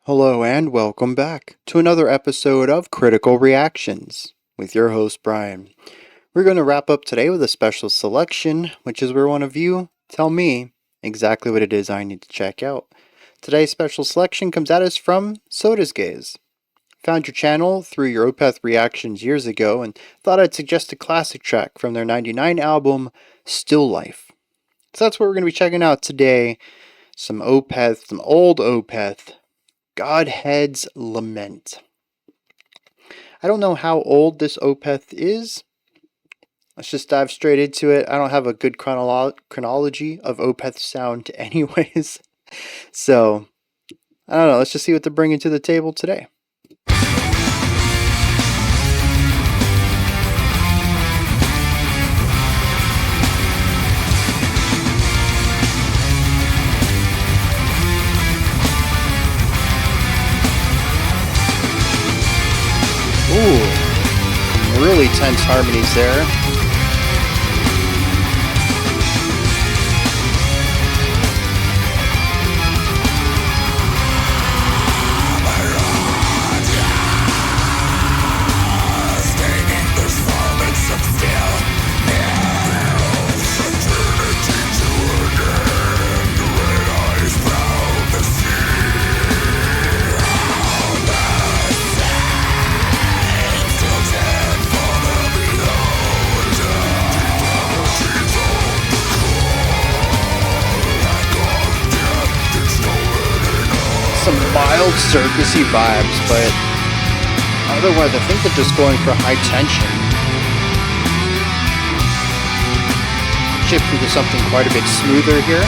Hello and welcome back to another episode of Critical Reactions with your host Bryan. We're going to wrap up today with a special selection, which is where one of you tell me exactly what it is I need to check out. Today's special selection comes at us from Soda's Gaze. Found your channel through your Opeth reactions years ago and thought I'd suggest a classic track from their '99 album, Still Life. So that's what we're going to be checking out today. Some Opeth, some old Opeth. Godhead's Lament. I don't know how old this Opeth is. Let's just dive straight into it. I don't have a good chronology of Opeth sound anyways. So, I don't know. Let's just see what they're bringing to the table today. Ooh, really tense harmonies there. Some mild circusy vibes, but otherwise I think they're just going for high tension. Shifting to something quite a bit smoother here.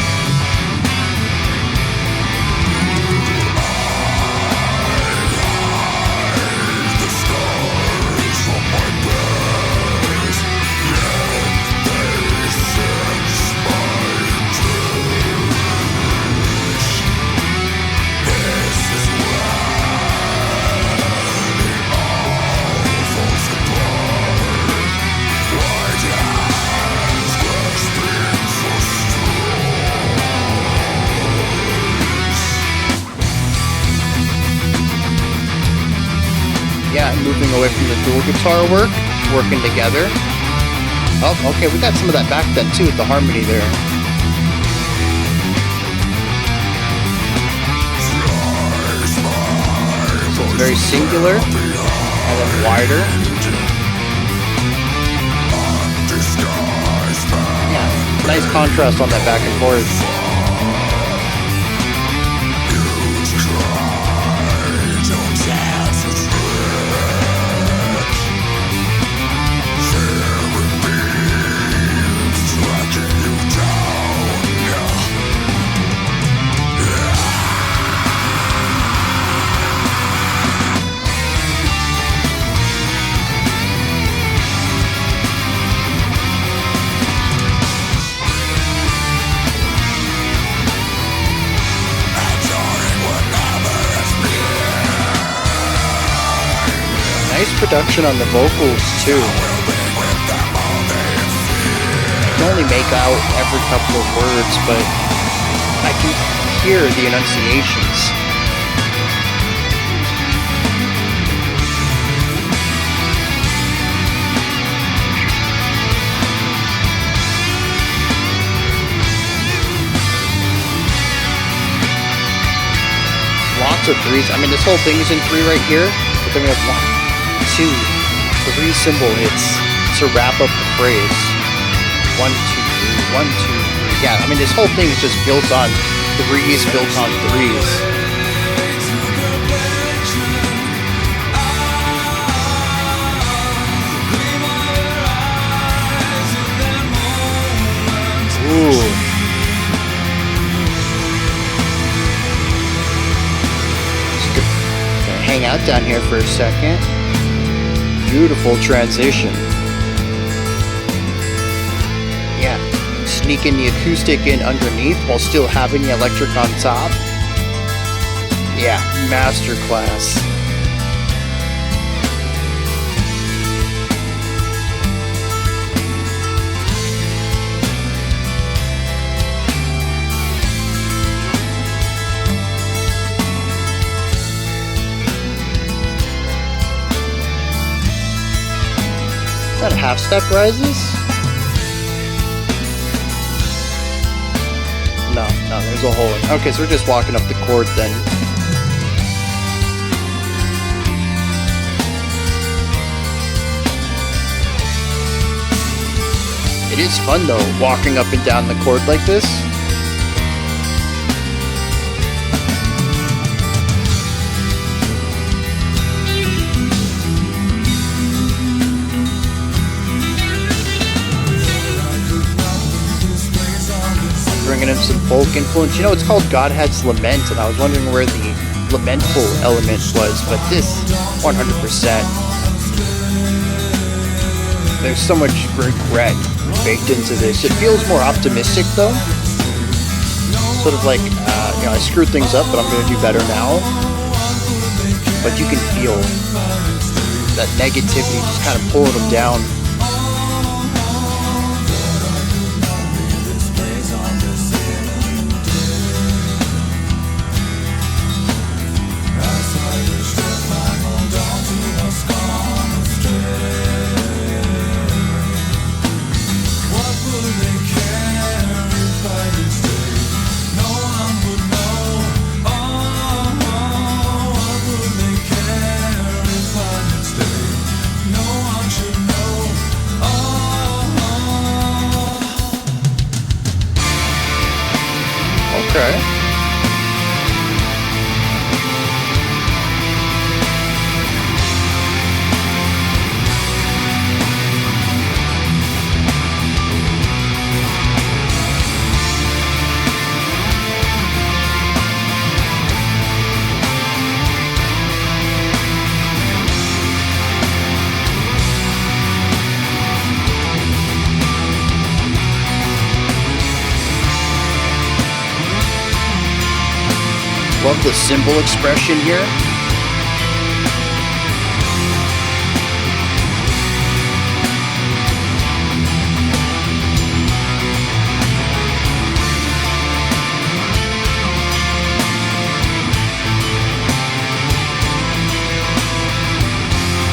Yeah, moving away from the dual guitar work, working together. Oh, okay, we got some of that back then too with the harmony there. So it's very singular and then wider. Yeah, nice contrast on that back and forth. Nice production on the vocals too. I can only make out every couple of words, but I can hear the enunciations. Lots of threes. I mean, this whole thing is in three right here, but then we have 1, 2, 3 cymbal hits to wrap up the phrase. 1, 2, 3, 1, 2, 3. Yeah, I mean, this whole thing is just built on threes, built on threes. Ooh. Hang out down here for a second. Beautiful transition. Yeah, sneaking the acoustic in underneath while still having the electric on top. Yeah, masterclass. half step rises? No, there's a hole in. Okay, so we're just walking up the chord then. It is fun though, walking up and down the chord like this. Bringing in some folk influence. You know, it's called Godhead's Lament, and I was wondering where the lamentful element was, but this, 100%. There's so much regret baked into this. It feels more optimistic, though. Sort of like, I screwed things up, but I'm going to do better now. But you can feel that negativity just kind of pulling them down. Okay. Love the cymbal expression here.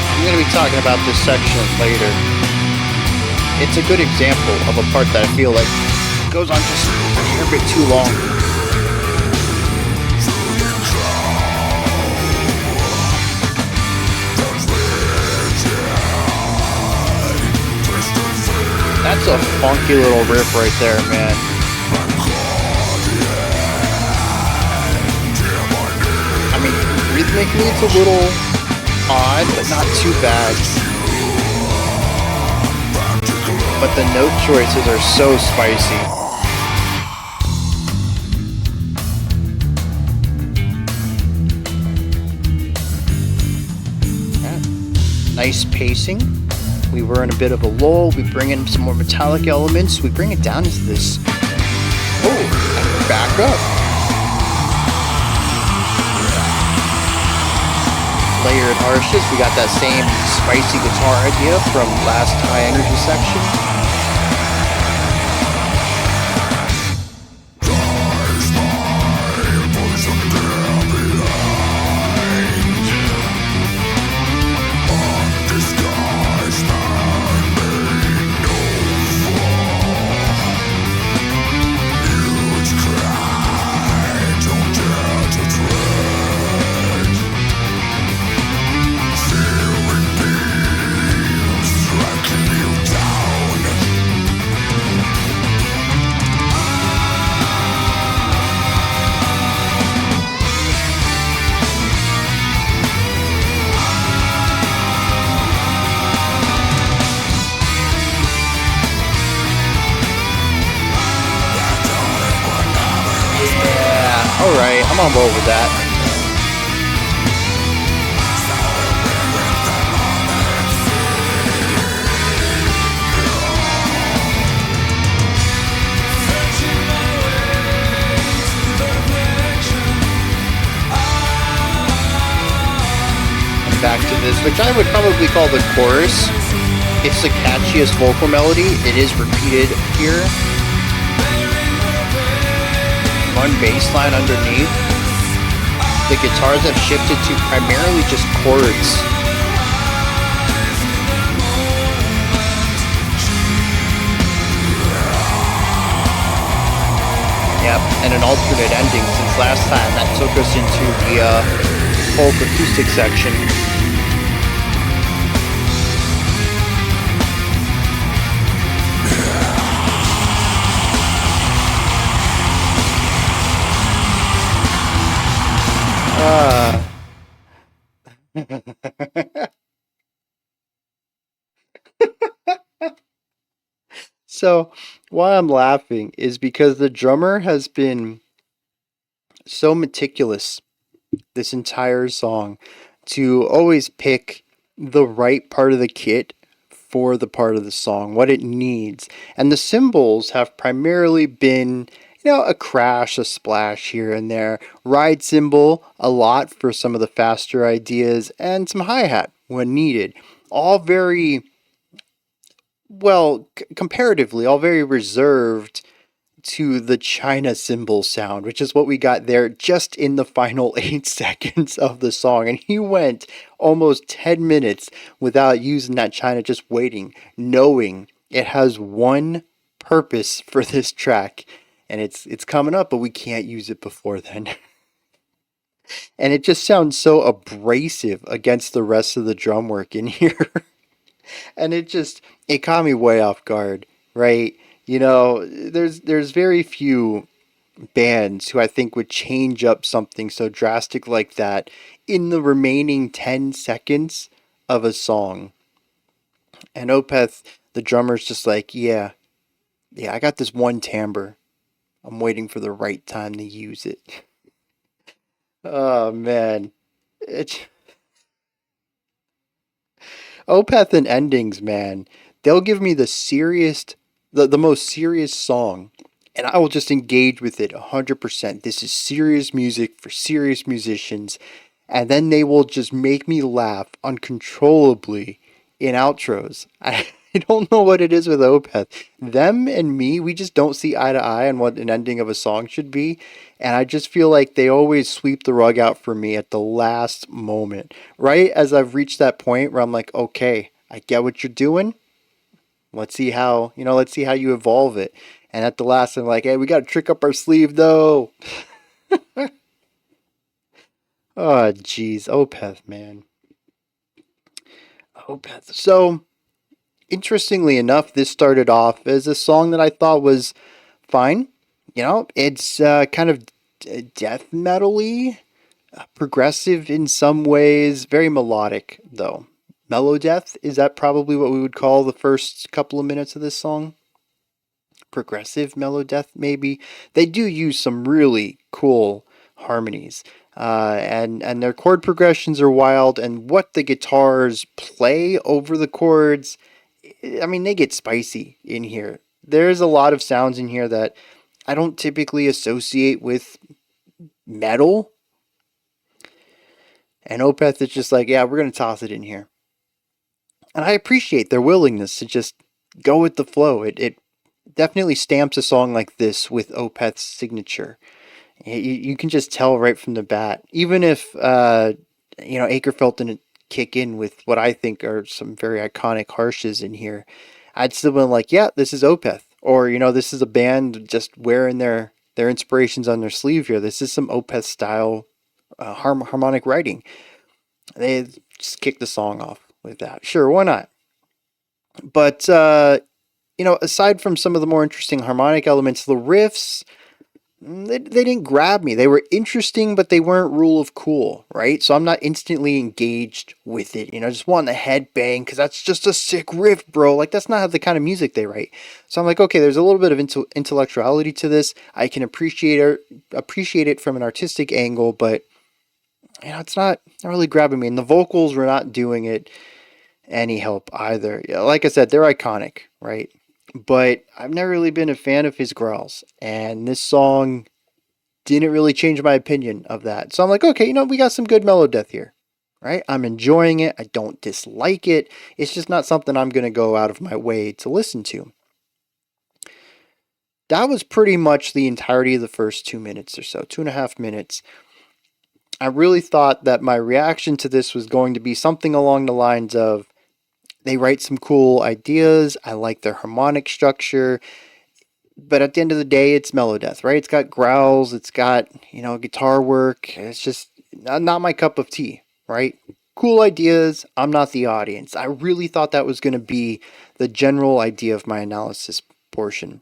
I'm going to be talking about this section later. It's a good example of a part that I feel like goes on just a hair bit too long. That's a funky little riff right there, man. I mean, rhythmically it's a little odd, but not too bad. But the note choices are so spicy. Yeah. Nice pacing. We were in a bit of a lull. We bring in some more metallic elements. We bring it down into this. Oh, and back up. Layered harshes. We got that same spicy guitar idea from last high energy section. Alright, I'm on board with that. And back to this, which I would probably call the chorus. It's the catchiest vocal melody. It is repeated here. One bass line underneath. The guitars have shifted to primarily just chords. and an alternate ending since last time that took us into the folk acoustic section. So, why I'm laughing is because the drummer has been so meticulous this entire song to always pick the right part of the kit for the part of the song, what it needs. And the cymbals have primarily been, a crash, a splash here and there, ride cymbal a lot for some of the faster ideas, and some hi-hat when needed. All very, well, comparatively, all very reserved to the China cymbal sound, which is what we got there just in the final 8 seconds of the song. And he went almost 10 minutes without using that China, just waiting, knowing it has one purpose for this track. And it's coming up, but we can't use it before then. And it just sounds so abrasive against the rest of the drum work in here. And it caught me way off guard, right? There's very few bands who I think would change up something so drastic like that in the remaining 10 seconds of a song. And Opeth, the drummer's just like, yeah, I got this one timbre. I'm waiting for the right time to use it. Oh man. It's Opeth and endings, man. They'll give me the most serious song, and I will just engage with it 100%. This is serious music for serious musicians, and then they will just make me laugh uncontrollably in outros. I don't know what it is with Opeth. Them and me, we just don't see eye to eye on what an ending of a song should be, and I just feel like they always sweep the rug out for me at the last moment. Right as I've reached that point where I'm like, okay, I get what you're doing. Let's see how you evolve it. And at the last, I'm like, hey, we got to trick up our sleeve though. Oh, jeez. Opeth, man. Opeth. So, interestingly enough, this started off as a song that I thought was fine. It's kind of death metal-y, progressive in some ways, very melodic, though. Mellow death, is that probably what we would call the first couple of minutes of this song? Progressive mellow death, maybe. They do use some really cool harmonies, and their chord progressions are wild. And what the guitars play over the chords, I mean, they get spicy in here. There's a lot of sounds in here that I don't typically associate with metal. And Opeth is just like, yeah, we're gonna toss it in here. And I appreciate their willingness to just go with the flow. It definitely stamps a song like this with Opeth's signature. You can just tell right from the bat. Even if Akerfeld didn't kick in with what I think are some very iconic harshes in here, I'd still been like, yeah, this is Opeth. Or, this is a band just wearing their inspirations on their sleeve here. This is some Opeth style harmonic writing. They just kicked the song off with that. Sure, why not? But, aside from some of the more interesting harmonic elements, the riffs, they didn't grab me. They were interesting, but they weren't rule of cool, right? So I'm not instantly engaged with it, just wanting the headbang because that's just a sick riff, bro. Like, that's not the kind of music they write. So I'm like, okay, there's a little bit of intellectuality to this. I can appreciate it from an artistic angle, but it's not really grabbing me. And the vocals were not doing it any help either. Yeah, like I said, they're iconic, right? But I've never really been a fan of his growls, and this song didn't really change my opinion of that. So I'm like, okay, we got some good mellow death here, right? I'm enjoying it. I don't dislike it. It's just not something I'm going to go out of my way to listen to. That was pretty much the entirety of the first 2 minutes or so, 2.5 minutes. I really thought that my reaction to this was going to be something along the lines of, they write some cool ideas. I like their harmonic structure. But at the end of the day, it's Melodeath, right? It's got growls, it's got, guitar work. It's just not my cup of tea, right? Cool ideas. I'm not the audience. I really thought that was going to be the general idea of my analysis portion,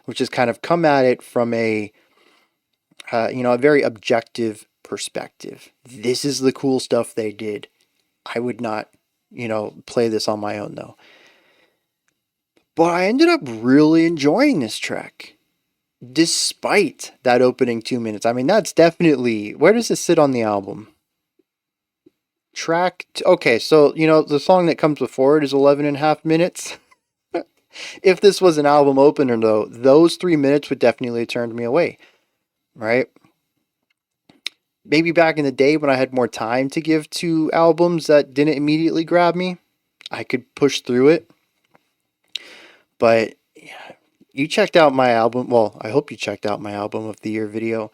which is kind of come at it from a very objective perspective. This is the cool stuff they did. I would not, play this on my own though. But I ended up really enjoying this track despite that opening 2 minutes. I mean, that's definitely, where does this sit on the album? Okay, so, the song that comes before it is 11 and a half minutes. If this was an album opener, though, those 3 minutes would definitely have turned me away, right? Maybe back in the day when I had more time to give to albums that didn't immediately grab me, I could push through it. But you checked out my album. Well, I hope you checked out my album of the year video.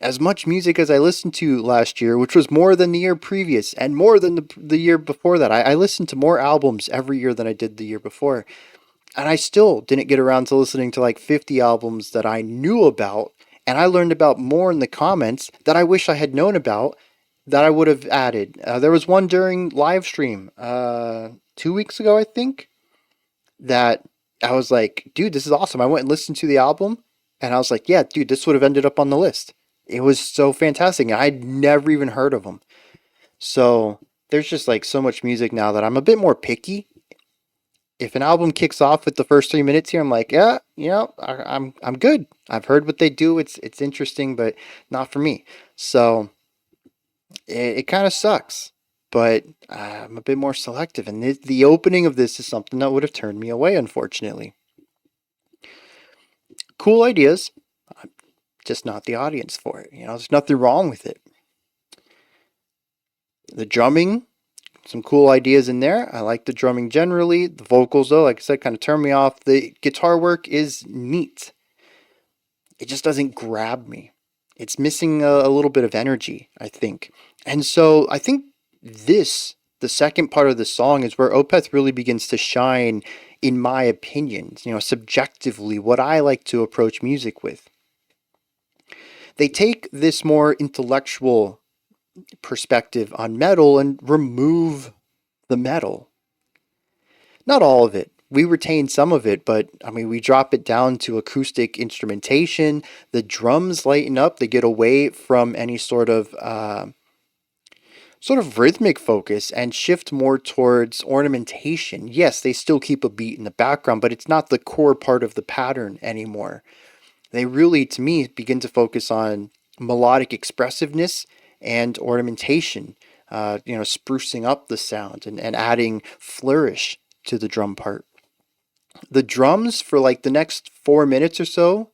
As much music as I listened to last year, which was more than the year previous and more than the year before that. I listened to more albums every year than I did the year before. And I still didn't get around to listening to like 50 albums that I knew about. And I learned about more in the comments that I wish I had known about that I would have added. There was one during live stream 2 weeks ago, I think, that I was like, dude, this is awesome. I went and listened to the album and I was like, yeah, dude, this would have ended up on the list. It was so fantastic. I'd never even heard of them. So there's just like so much music now that I'm a bit more picky. If an album kicks off with the first 3 minutes here, I'm like, yeah, I'm good. I've heard what they do. It's interesting, but not for me. So it kind of sucks. But I'm a bit more selective, and the opening of this is something that would have turned me away, unfortunately. Cool ideas, I'm just not the audience for it. There's nothing wrong with it. The drumming, some cool ideas in there. I like the drumming generally. The vocals, though, like I said, kind of turn me off. The guitar work is neat. It just doesn't grab me. It's missing a little bit of energy, I think. And so I think the second part of the song, is where Opeth really begins to shine, in my opinion, subjectively, what I like to approach music with. They take this more intellectual perspective on metal and remove the metal. Not all of it. We retain some of it, but I mean, we drop it down to acoustic instrumentation. The drums lighten up. They get away from any sort of rhythmic focus and shift more towards ornamentation. Yes, they still keep a beat in the background, but it's not the core part of the pattern anymore. They really, to me, begin to focus on melodic expressiveness and ornamentation, sprucing up the sound and adding flourish to the drum part. The drums for like the next 4 minutes or so,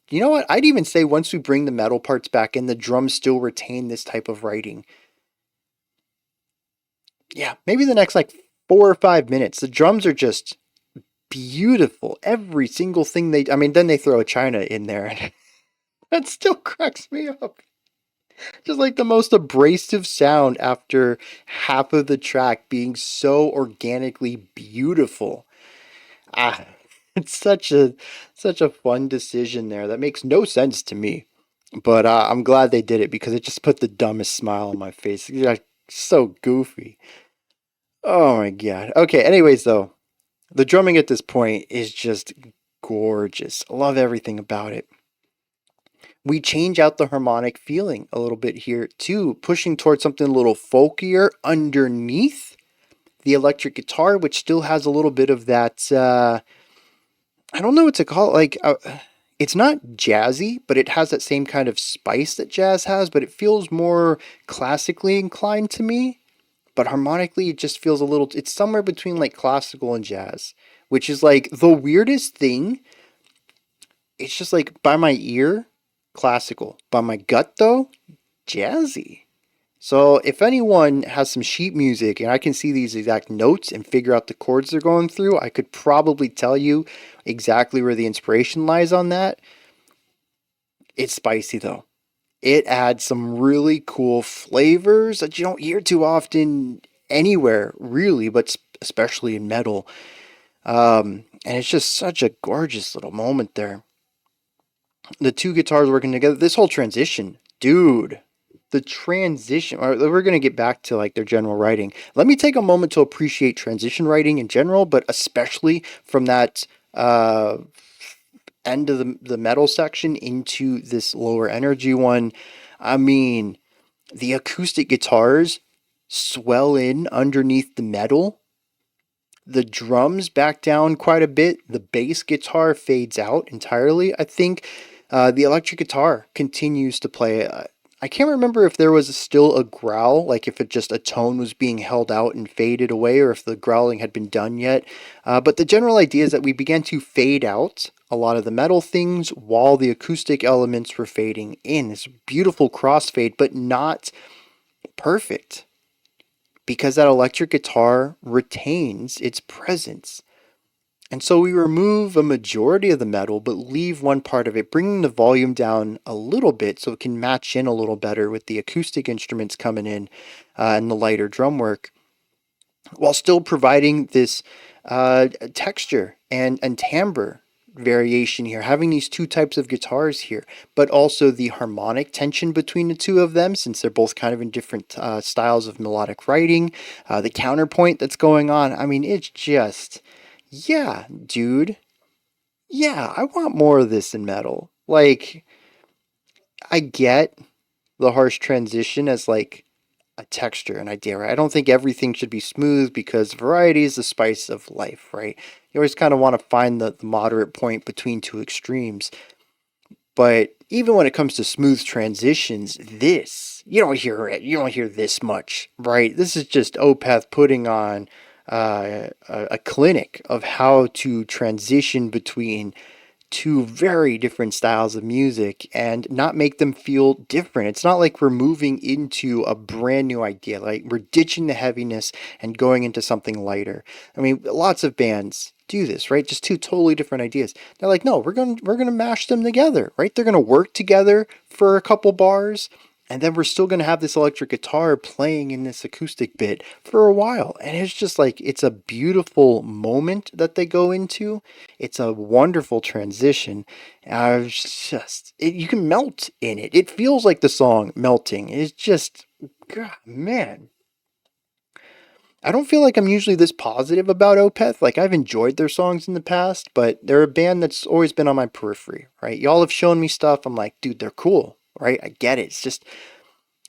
you know what? I'd even say once we bring the metal parts back in, the drums still retain this type of writing. Yeah, maybe the next like 4 or 5 minutes. The drums are just beautiful. Every single thing then they throw a China in there and that still cracks me up. Just like the most abrasive sound after half of the track being so organically beautiful. Ah, it's such a fun decision there. That makes no sense to me. But I'm glad they did it because it just put the dumbest smile on my face. It's so goofy. Oh my god. Okay, anyways though, the drumming at this point is just gorgeous. I love everything about it. We change out the harmonic feeling a little bit here too, pushing towards something a little folkier underneath the electric guitar, which still has a little bit of that. I don't know what to call it. It's not jazzy, but it has that same kind of spice that jazz has, but it feels more classically inclined to me. But harmonically, it just feels a little. It's somewhere between like classical and jazz, which is like the weirdest thing. It's just like by my ear, classical. By my gut, though, jazzy. So if anyone has some sheet music and I can see these exact notes and figure out the chords they're going through, I could probably tell you exactly where the inspiration lies on that. It's spicy though. It adds some really cool flavors that you don't hear too often anywhere, really, but especially in metal. And it's just such a gorgeous little moment there. The two guitars working together, this whole transition, dude. The transition, we're going to get back to like their general writing. Let me take a moment to appreciate transition writing in general, but especially from that end of the metal section into this lower energy one. I mean, the acoustic guitars swell in underneath the metal. The drums back down quite a bit. The bass guitar fades out entirely. I think the electric guitar continues to play. I can't remember if there was still a growl, like if it just a tone was being held out and faded away, or if the growling had been done yet. But the general idea is that we began to fade out a lot of the metal things while the acoustic elements were fading in. It's beautiful crossfade, but not perfect, because that electric guitar retains its presence. And so we remove a majority of the metal, but leave one part of it, bringing the volume down a little bit so it can match in a little better with the acoustic instruments coming in and the lighter drum work, while still providing this texture and timbre variation here, having these two types of guitars here, but also the harmonic tension between the two of them, since they're both kind of in different styles of melodic writing, the counterpoint that's going on. I mean, it's just, yeah, dude. Yeah, I want more of this in metal. Like, I get the harsh transition as like a texture, an idea, right? I don't think everything should be smooth because variety is the spice of life, right? You always kind of want to find the moderate point between two extremes. But even when it comes to smooth transitions, this, you don't hear it. You don't hear this much, right? This is just Opeth putting on a clinic of how to transition between two very different styles of music and not make them feel different. It's not like we're moving into a brand new idea. Like we're ditching the heaviness and going into something lighter. I mean, lots of bands do this, right? Just two totally different ideas. They're like, no, we're going to mash them together, right? They're going to work together for a couple bars, and then we're still going to have this electric guitar playing in this acoustic bit for a while. And it's just like, it's a beautiful moment that they go into. It's a wonderful transition. You can melt in it. It feels like the song melting. It's just, God, man. I don't feel like I'm usually this positive about Opeth. Like, I've enjoyed their songs in the past, but they're a band that's always been on my periphery, right? Y'all have shown me stuff. I'm like, dude, they're cool, right? I get it. It's just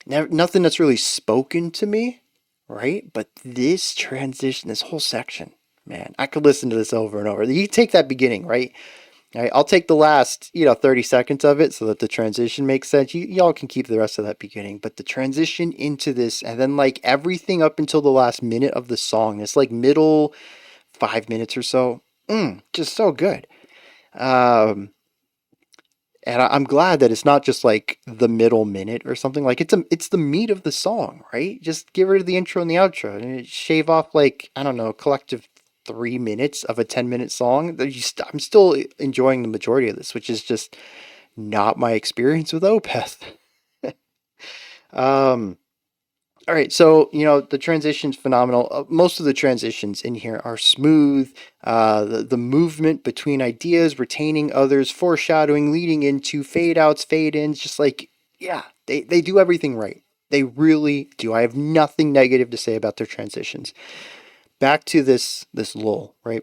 nothing that's really spoken to me, right? But this transition, this whole section, man, I could listen to this over and over. You take that beginning, right? All right, I'll take the last, 30 seconds of it so that the transition makes sense. Y'all can keep the rest of that beginning, but the transition into this, and then like everything up until the last minute of the song, it's like middle 5 minutes or so, just so good. Um, and I'm glad that it's not just like the middle minute or something. Like it's the meat of the song, right? Just get rid of the intro and the outro and shave off like, I don't know, collective 3 minutes of a 10-minute song. I'm still enjoying the majority of this, which is just not my experience with Opeth. um, all right, so the transition's phenomenal. Most of the transitions in here are smooth. The movement between ideas, retaining others, foreshadowing, leading into fade outs, fade ins, just like, yeah, they do everything right. They really do. I have nothing negative to say about their transitions. Back to this lull, right?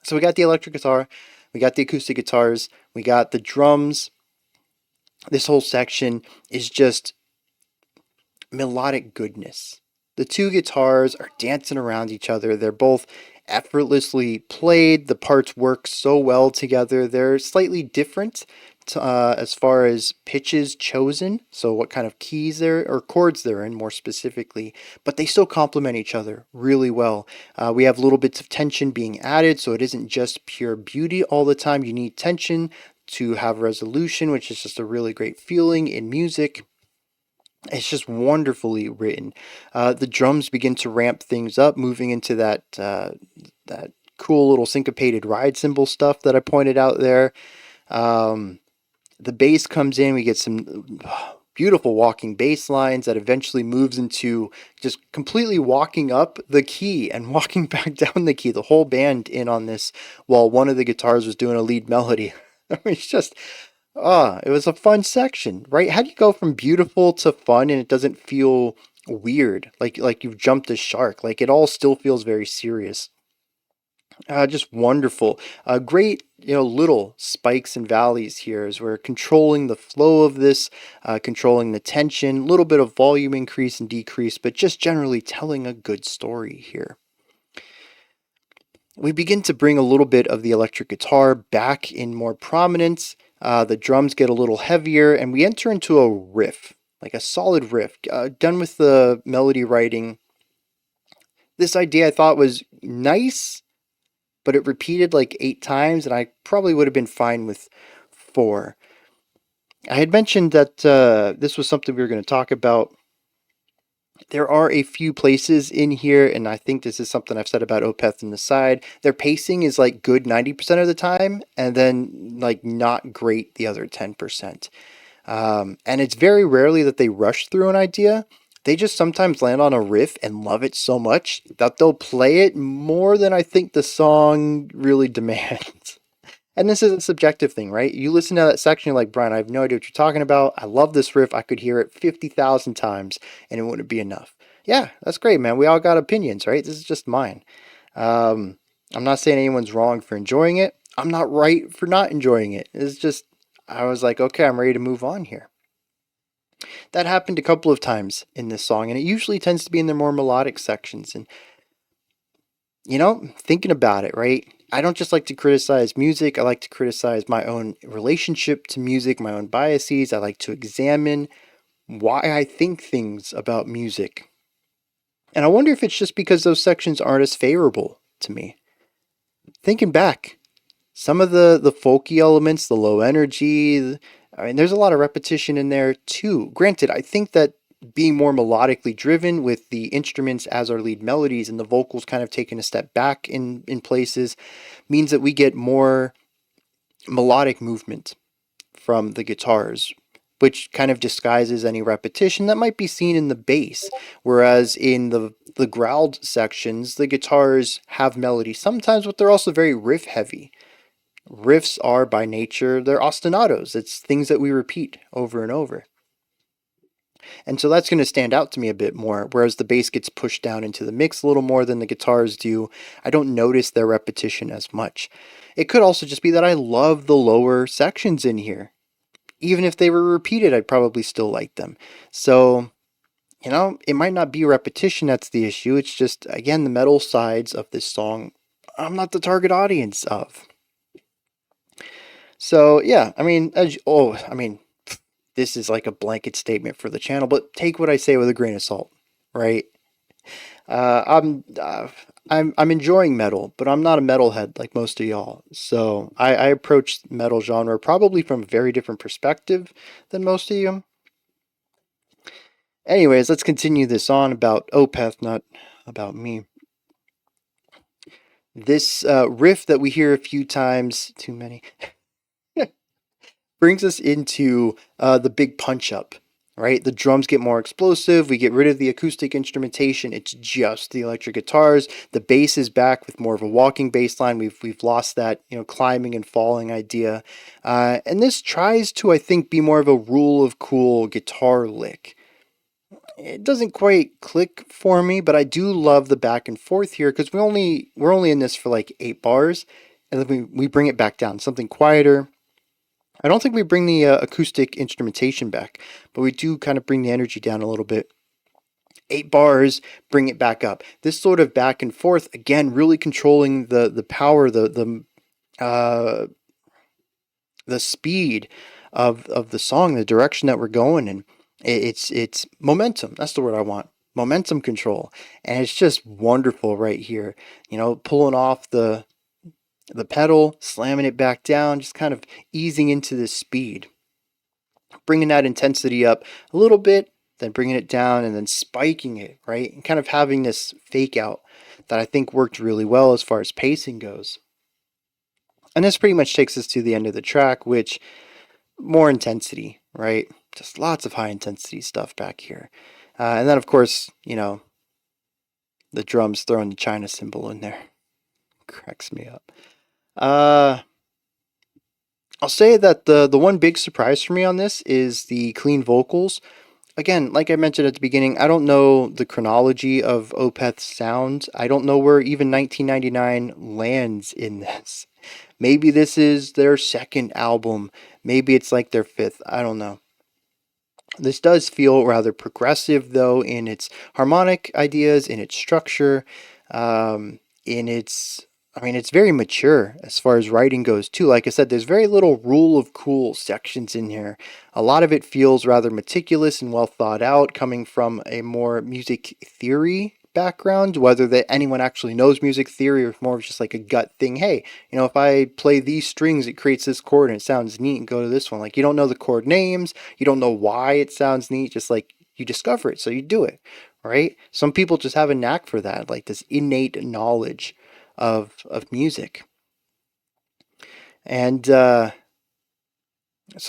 So we got the electric guitar, we got the acoustic guitars, we got the drums. This whole section is just melodic goodness. The two guitars are dancing around each other. They're both effortlessly played. The parts work so well together. They're slightly different as far as pitches chosen, so what kind of keys they're or chords they're in more specifically, but they still complement each other really well. We have little bits of tension being added, so it isn't just pure beauty all the time. You need tension to have resolution, which is just a really great feeling in music. It's just wonderfully written. The drums begin to ramp things up, moving into that cool little syncopated ride cymbal stuff that I pointed out there. The bass comes in. We get some beautiful walking bass lines that eventually moves into just completely walking up the key and walking back down the key. The whole band in on this while one of the guitars was doing a lead melody. It's just, it was a fun section, right? How do you go from beautiful to fun and it doesn't feel weird, like you've jumped a shark? Like it all still feels very serious. Just wonderful. Great, little spikes and valleys here as we're controlling the flow of this, controlling the tension, a little bit of volume increase and decrease, but just generally telling a good story here. We begin to bring a little bit of the electric guitar back in more prominence. The drums get a little heavier, and we enter into a riff, like a solid riff, done with the melody writing. This idea I thought was nice, but it repeated like 8 times, and I probably would have been fine with 4. I had mentioned that this was something we were going to talk about. There are a few places in here, and I think this is something I've said about Opeth in the side. Their pacing is like good 90% of the time, and then like not great the other 10%. And it's very rarely that they rush through an idea. They just sometimes land on a riff and love it so much that they'll play it more than I think the song really demands. And this is a subjective thing, right? You listen to that section, you're like, Bryan, I have no idea what you're talking about. I love this riff. I could hear it 50,000 times and it wouldn't be enough. Yeah, that's great, man. We all got opinions, right? This is just mine. I'm not saying anyone's wrong for enjoying it. I'm not right for not enjoying it. It's just, I was like, okay, I'm ready to move on here. That happened a couple of times in this song, and it usually tends to be in the more melodic sections. And, thinking about it, right? I don't just like to criticize music. I like to criticize my own relationship to music, my own biases. I like to examine why I think things about music. And I wonder if it's just because those sections aren't as favorable to me. Thinking back, some of the folky elements, the low energy, there's a lot of repetition in there too. Granted, I think that being more melodically driven with the instruments as our lead melodies and the vocals kind of taking a step back in places means that we get more melodic movement from the guitars, which kind of disguises any repetition that might be seen in the bass. Whereas in the growled sections, the guitars have melody sometimes, but they're also very riff heavy. Riffs are by nature, they're ostinatos. It's things that we repeat over and over. And so that's going to stand out to me a bit more, whereas the bass gets pushed down into the mix a little more than the guitars do. I don't notice their repetition as much. It could also just be that I love the lower sections in here. Even if they were repeated, I'd probably still like them. So, it might not be repetition that's the issue. It's just, again, the metal sides of this song, I'm not the target audience of. So, yeah, this is like a blanket statement for the channel, but take what I say with a grain of salt, right? I'm enjoying metal, but I'm not a metalhead like most of y'all. So I approach metal genre probably from a very different perspective than most of you. Anyways, let's continue this on about Opeth, not about me. This riff that we hear a few times, too many, brings us into the big punch up, right? The drums get more explosive. We get rid of the acoustic instrumentation. It's just the electric guitars. The bass is back with more of a walking bass line. We've lost that, climbing and falling idea. And this tries to, I think, be more of a rule of cool guitar lick. It doesn't quite click for me, but I do love the back and forth here because we're only in this for like 8 bars, and then we bring it back down, something quieter. I don't think we bring the acoustic instrumentation back, but we do kind of bring the energy down a little bit. 8 bars, bring it back up. This sort of back and forth, again, really controlling the power, the speed of the song, the direction that we're going in. It's momentum. That's the word I want. Momentum control. And it's just wonderful right here. Pulling off the pedal, slamming it back down, just kind of easing into this speed. Bringing that intensity up a little bit, then bringing it down and then spiking it, right? And kind of having this fake out that I think worked really well as far as pacing goes. And this pretty much takes us to the end of the track, which more intensity, right? Just lots of high intensity stuff back here. And then, of course, the drums throwing the China symbol in there. Cracks me up. I'll say that the one big surprise for me on this is the clean vocals. Again, like I mentioned at the beginning, I don't know the chronology of Opeth's sound. I don't know where even 1999 lands in this. Maybe this is their second album. Maybe it's like their fifth. I don't know. This does feel rather progressive, though, in its harmonic ideas, in its structure, in its. I mean, it's very mature as far as writing goes, too. Like I said, there's very little rule of cool sections in here. A lot of it feels rather meticulous and well thought out, coming from a more music theory background, whether that anyone actually knows music theory or more of just like a gut thing. Hey, if I play these strings, it creates this chord and it sounds neat, and go to this one. Like, you don't know the chord names, you don't know why it sounds neat, just like you discover it, so you do it, right? Some people just have a knack for that, like this innate knowledge of music. And so,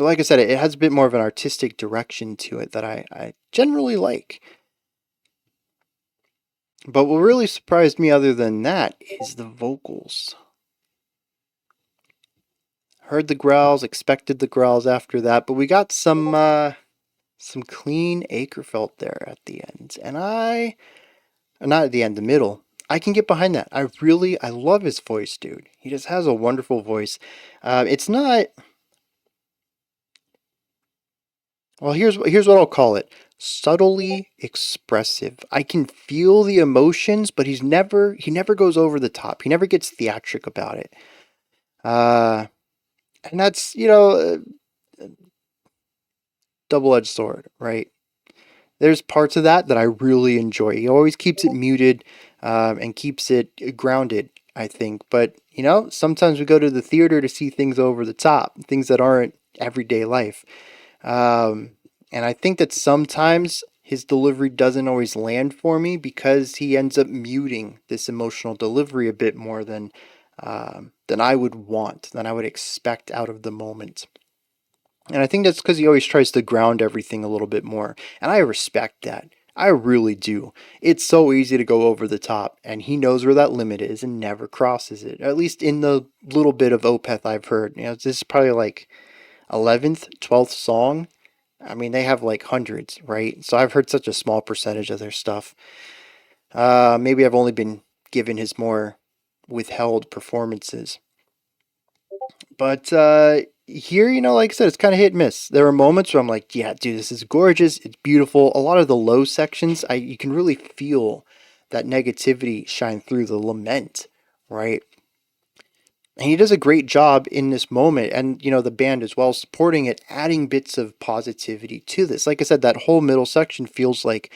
like I said, it has a bit more of an artistic direction to it that I generally like. But what really surprised me other than that is the vocals. Heard the growls, expected the growls after that, but we got some clean Akerfeld there at the end. And not at the end, the middle. I can get behind that. I love his voice, dude. He just has a wonderful voice. It's not. Well, here's what I'll call it: subtly expressive. I can feel the emotions, but he never goes over the top. He never gets theatric about it. And that's double-edged sword, right? There's parts of that I really enjoy. He always keeps it muted and keeps it grounded, I think. But, sometimes we go to the theater to see things over the top, things that aren't everyday life. And I think that sometimes his delivery doesn't always land for me because he ends up muting this emotional delivery a bit more than I would want, than I would expect out of the moment. And I think that's because he always tries to ground everything a little bit more. And I respect that. I really do. It's so easy to go over the top, and he knows where that limit is and never crosses it. At least in the little bit of Opeth I've heard. This is probably like 11th, 12th song. I mean, they have like hundreds, right? So I've heard such a small percentage of their stuff. Maybe I've only been given his more withheld performances. But here, like I said, it's kind of hit and miss. There are moments where I'm like, yeah, dude, this is gorgeous. It's beautiful. A lot of the low sections, you can really feel that negativity shine through the lament, right? And he does a great job in this moment, and the band as well, supporting it, adding bits of positivity to this. Like I said, that whole middle section feels like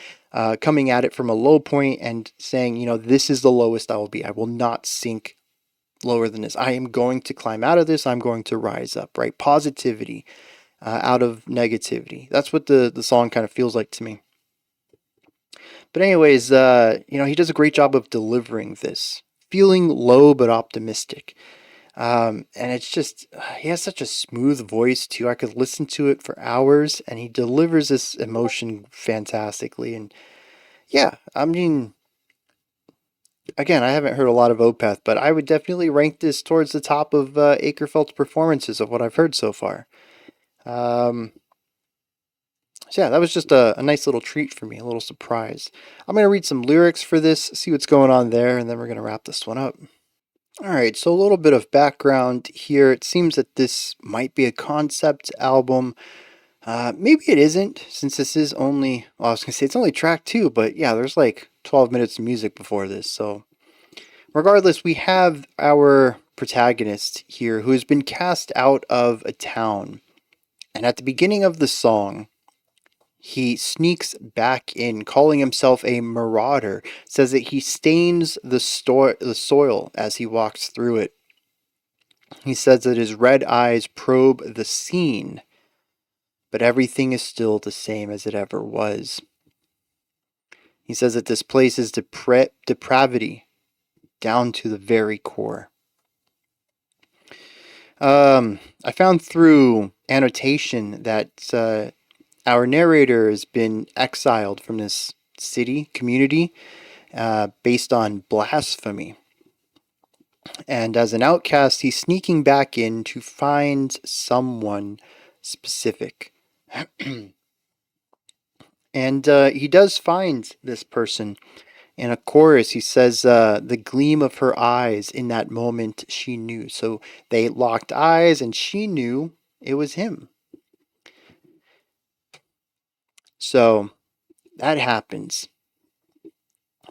coming at it from a low point and saying, this is the lowest I will be. I will not sink lower than this. I am going to climb out of this. I'm going to rise up, right? Positivity out of negativity. That's what the song kind of feels like to me. But anyways, he does a great job of delivering this, feeling low but optimistic. And it's just, he has such a smooth voice too. I could listen to it for hours, and he delivers this emotion fantastically. And yeah, I mean, again, I haven't heard a lot of Opeth, but I would definitely rank this towards the top of Akerfeld's performances of what I've heard so far. So yeah, that was just a nice little treat for me, a little surprise. I'm going to read some lyrics for this, see what's going on there, and then we're going to wrap this one up. Alright, so a little bit of background here. It seems that this might be a concept album. Maybe it isn't, since this is only, well, I was going to say it's only track 2, but yeah, there's like 12 minutes of music before this. So regardless, we have our protagonist here who has been cast out of a town. And at the beginning of the song, he sneaks back in, calling himself a marauder, says that he stains the soil as he walks through it. He says that his red eyes probe the scene, but everything is still the same as it ever was. He says that this place is depravity down to the very core. I found through annotation that Our narrator has been exiled from this city, community, based on blasphemy. And as an outcast, he's sneaking back in to find someone specific. And he does find this person. In a chorus, he says, the gleam of her eyes in that moment she knew. So they locked eyes and she knew it was him. So that happens.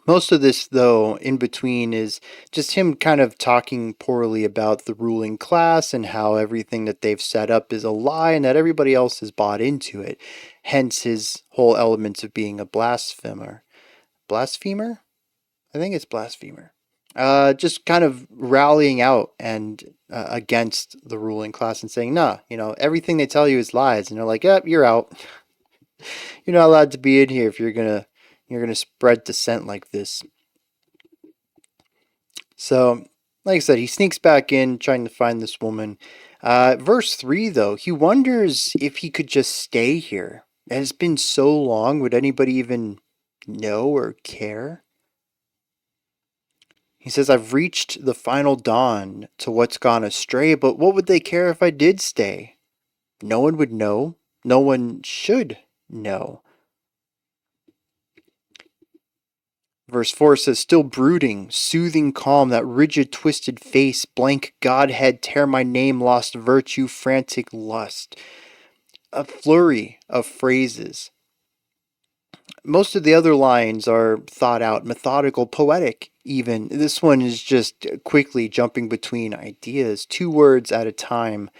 Most of this, though, in between is just him kind of talking poorly about the ruling class and how everything that they've set up is a lie and that everybody else has bought into it. Hence his whole elements of being a blasphemer. Blasphemer? I think it's blasphemer. Just kind of rallying out and against the ruling class and saying, nah, everything they tell you is lies. And they're like, yep, you're out. You're not allowed to be in here if you're gonna spread dissent like this. So, like I said, he sneaks back in trying to find this woman. Verse 3, though, he wonders if he could just stay here. It has been so long, would anybody even know or care? He says, I've reached the final dawn to what's gone astray, but what would they care if I did stay? No one would know. No one should know. Verse 4 says, still brooding, soothing calm, that rigid, twisted face, blank Godhead, tear my name, lost virtue, frantic lust. A flurry of phrases. Most of the other lines are thought out, methodical, poetic, even. This one is just quickly jumping between ideas, 2 words at a time.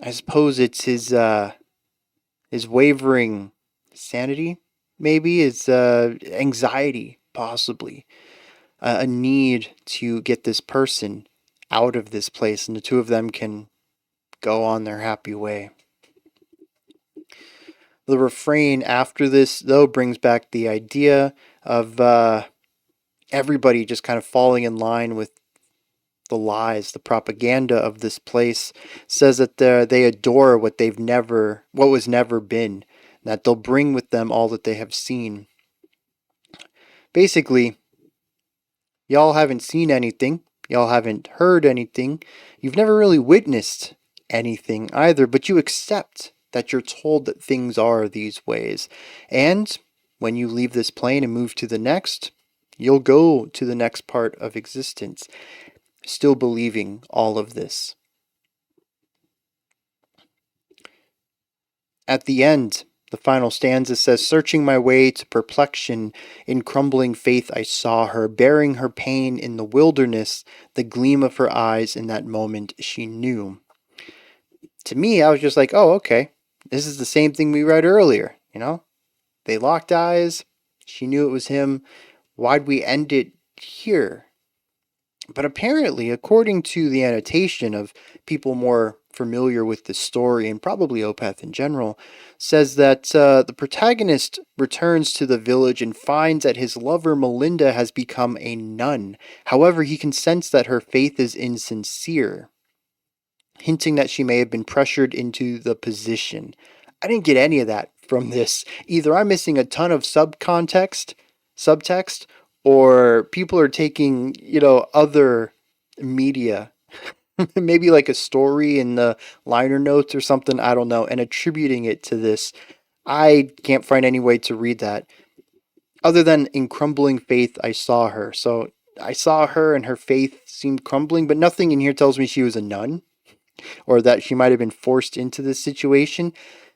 I suppose it's his wavering sanity, maybe, his anxiety, possibly. A need to get this person out of this place, and the two of them can go on their happy way. The refrain after this, though, brings back the idea of everybody just kind of falling in line with the lies, the propaganda of this place. Says that they adore what was never been, that they'll bring with them all that they have seen. Basically, y'all haven't seen anything, y'all haven't heard anything, you've never really witnessed anything either, but you accept that you're told that things are these ways. And when you leave this plane and move to the next, you'll go to the next part of existence, still believing all of this. At the end, the final stanza says, searching my way to perplexion, in crumbling faith I saw her, bearing her pain in the wilderness, the gleam of her eyes in that moment she knew. To me, I was just like, oh, okay, this is the same thing we read earlier, They locked eyes, she knew it was him, why'd we end it here? But apparently, according to the annotation of people more familiar with the story, and probably Opeth in general, says that the protagonist returns to the village and finds that his lover Melinda has become a nun. However, he can sense that her faith is insincere, hinting that she may have been pressured into the position. I didn't get any of that from this. Either I'm missing a ton of subtext, or people are taking, other media, maybe like a story in the liner notes or something, I don't know, and attributing it to this. I can't find any way to read that other than in crumbling faith I saw her. So I saw her and her faith seemed crumbling, but nothing in here tells me she was a nun or that she might have been forced into this situation.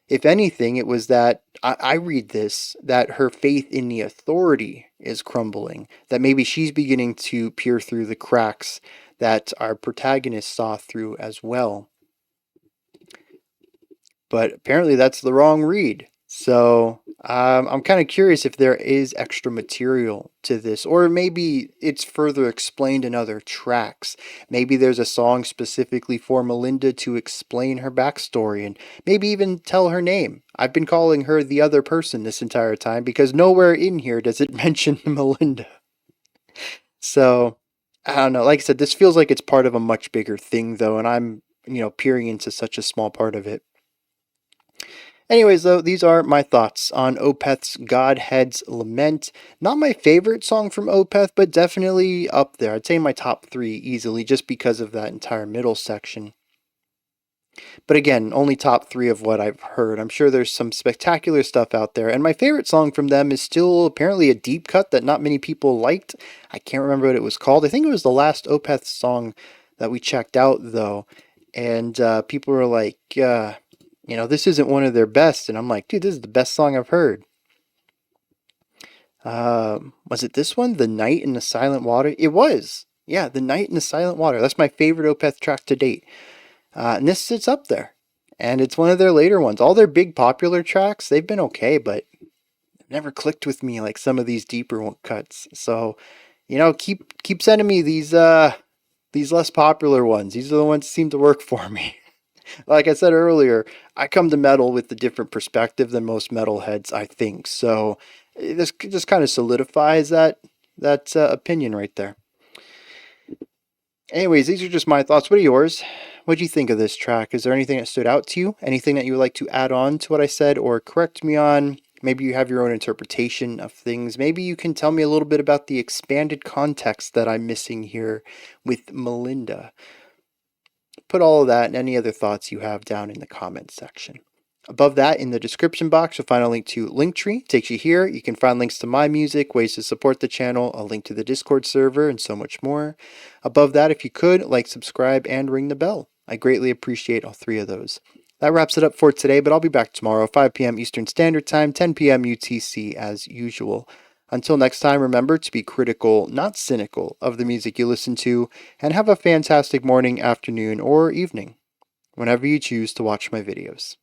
If anything, it was that I read this, that her faith in the authority is crumbling, that maybe she's beginning to peer through the cracks that our protagonist saw through as well. But apparently that's the wrong read. So I'm kind of curious if there is extra material to this, or maybe it's further explained in other tracks. Maybe there's a song specifically for Melinda to explain her backstory and maybe even tell her name. I've been calling her the other person this entire time because nowhere in here does it mention Melinda. So I don't know. Like I said, this feels like it's part of a much bigger thing, though, and I'm peering into such a small part of it. Anyways, though, these are my thoughts on Opeth's Godhead's Lament. Not my favorite song from Opeth, but definitely up there. I'd say my top 3 easily, just because of that entire middle section. But again, only top 3 of what I've heard. I'm sure there's some spectacular stuff out there. And my favorite song from them is still apparently a deep cut that not many people liked. I can't remember what it was called. I think it was the last Opeth song that we checked out, though. And people were like, this isn't one of their best. And I'm like, dude, this is the best song I've heard. Was it this one? The Night in the Silent Water? It was. Yeah, The Night in the Silent Water. That's my favorite Opeth track to date. And this sits up there. And it's one of their later ones. All their big popular tracks, they've been okay, but never clicked with me like some of these deeper cuts. So, keep sending me these less popular ones. These are the ones that seem to work for me. Like I said earlier, I come to metal with a different perspective than most metalheads, I think. So this just kind of solidifies that opinion right there. Anyways, these are just my thoughts. What are yours? What do you think of this track? Is there anything that stood out to you? Anything that you would like to add on to what I said or correct me on? Maybe you have your own interpretation of things. Maybe you can tell me a little bit about the expanded context that I'm missing here with Melinda. Put all of that and any other thoughts you have down in the comments section. Above that, in the description box, you'll find a link to Linktree. Takes you here. You can find links to my music, ways to support the channel, a link to the Discord server, and so much more. Above that, if you could, like, subscribe, and ring the bell. I greatly appreciate all 3 of those. That wraps it up for today, but I'll be back tomorrow, 5 p.m. Eastern Standard Time, 10 p.m. UTC as usual. Until next time, remember to be critical, not cynical, of the music you listen to, and have a fantastic morning, afternoon, or evening, whenever you choose to watch my videos.